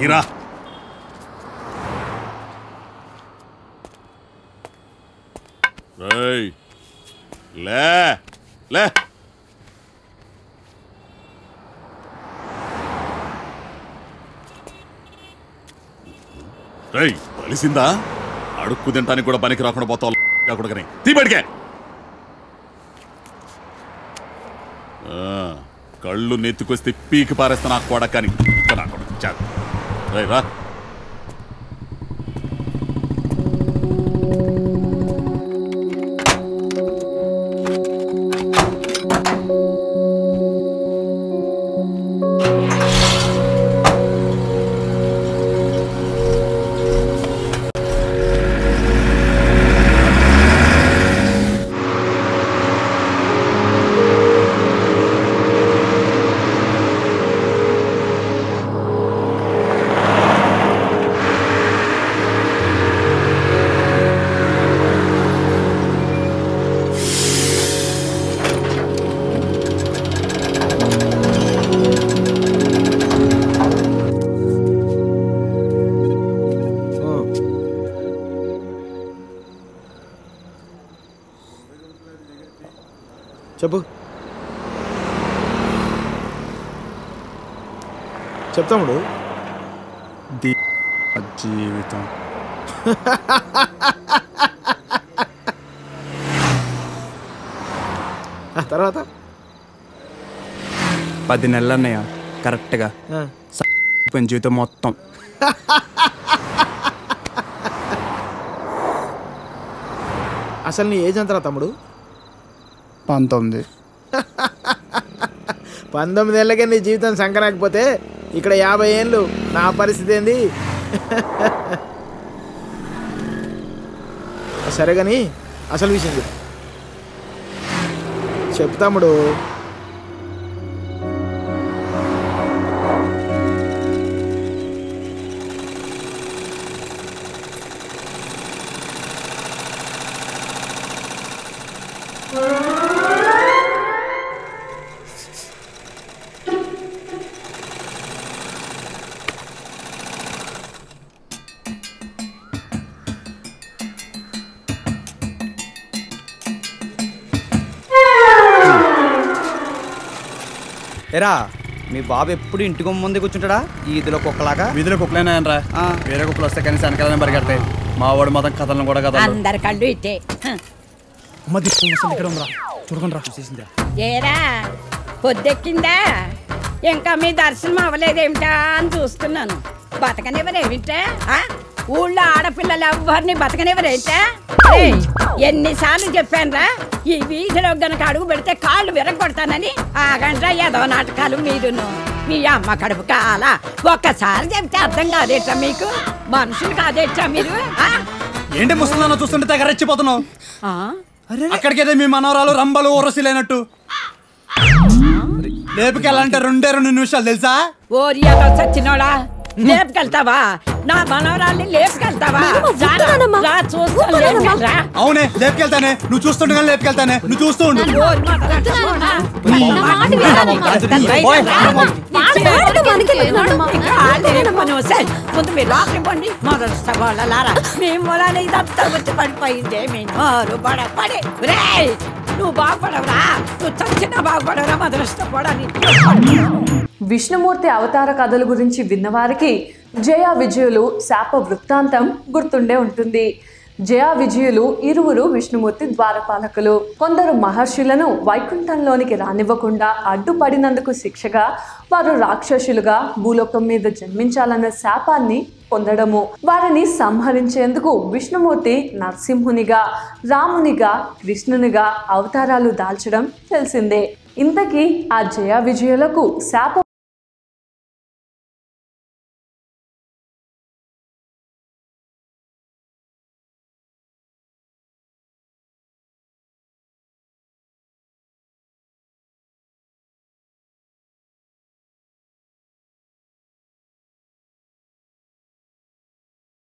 ఈరా లే లే కలిసిందా అడుక్కు తింటానికి కూడా పనికి రాకుండా పోతావు తీబడికే కళ్ళు నెత్తుకొస్తే పీకి పారేస్తా నాకు కూడా కానీ రా చెప్పు చెప్తాముడు జీవితం తర్వాత 10 నెలలు అన్నయ్య కరెక్ట్గా జీవితం మొత్తం అసలు నీ ఏజ్ ఎంతరా తమ్ముడు? 19. 19 ఏళ్ళకే నీ జీవితం సంకరాకపోతే ఇక్కడ 50 ఏళ్ళు నా పరిస్థితి ఏంది? సరే కానీ అసలు విషయం చెప్పు తమ్ముడు. ఎరా మీ బాబు ఎప్పుడు ఇంటికి ముందే కూర్చుంటాడా? ఈదిలో కుక్కలాగా? వీధిలో కుక్కలేనాయనరా, వేరే కుక్కలు వస్తే కనీసం వెనకాలని పరిగెడతాయి. మా వాడు మొత్తం కథలను కూడా కదా అందరి కళ్ళు ఇట్టే. చూడకుండా రా, చూసేసిందిరా. ఏరా పొద్దెక్కిందా? ఇంకా మీ దర్శనం అవ్వలేదేమిటా అని చూస్తున్నాను. బతకనివ్వరేమిటా? ఊళ్ళో ఆడపిల్లలు ఎవ్వరిని బతకనివ్వరేమిటా? ఎన్నిసార్లు చెప్పానురా, ఈ వీధిలో గనక అడుగు పెడితే కాళ్ళు విరగొడతానని. ఆగండ్రా ఏదో నాటకాలు మీరును. మీ అమ్మ కడుపు కాల ఒక్కసారి చెప్తే అర్థం కాదేట్రా మీకు? మనుషులు కాదేట్రా మీరు? ఏంటి ముసలిదాన్ని చూస్తుంటే తెగ రెచ్చిపోతున్నావు? అక్కడికైతే మీ మనవరాలు రంబలు ఊరసిలేనట్టు లేపుకెళ్ళాలంటే 2 నిమిషాలు తెలుసా? ఓరియాలో సచ్చినోడా, లేపుకెళ్తావా? నా మనవరాల్ని లేపుకెళ్తావా? అవునే లేపుకెళ్తానే, నువ్వు చూస్తుండగా లేపుకెళ్తానే, నువ్వు చూస్తూ ఉండు. ముందు మీరు లోపలి పండి మొదలారా. మీ మూలాన్ని ఇదంతా వచ్చి పడిపోయిందే. మీ నోరు పడే నువ్వు బాగుపడవరా, నువ్వు చచ్చినా బాగుపడవరా, మొదలష్టపడని. విష్ణుమూర్తి అవతార కథల గురించి విన్నవారికి జయ విజయులు శాప వృత్తాంతం గుర్తుండే ఉంటుంది. జయ విజయులు ఇరువురు విష్ణుమూర్తి ద్వారపాలకులు. కొందరు మహర్షులను వైకుంఠంలోనికి రానివ్వకుండా అడ్డుపడినందుకు శిక్షగా వారు రాక్షసులుగా భూలోకం మీద జన్మించాలన్న శాపాన్ని పొందడము. వారిని సంహరించేందుకు విష్ణుమూర్తి నరసింహునిగా, రామునిగా, కృష్ణునిగా అవతారాలు దాల్చడం తెలిసిందే. ఇంతకీ ఆ జయ విజయులకు శాప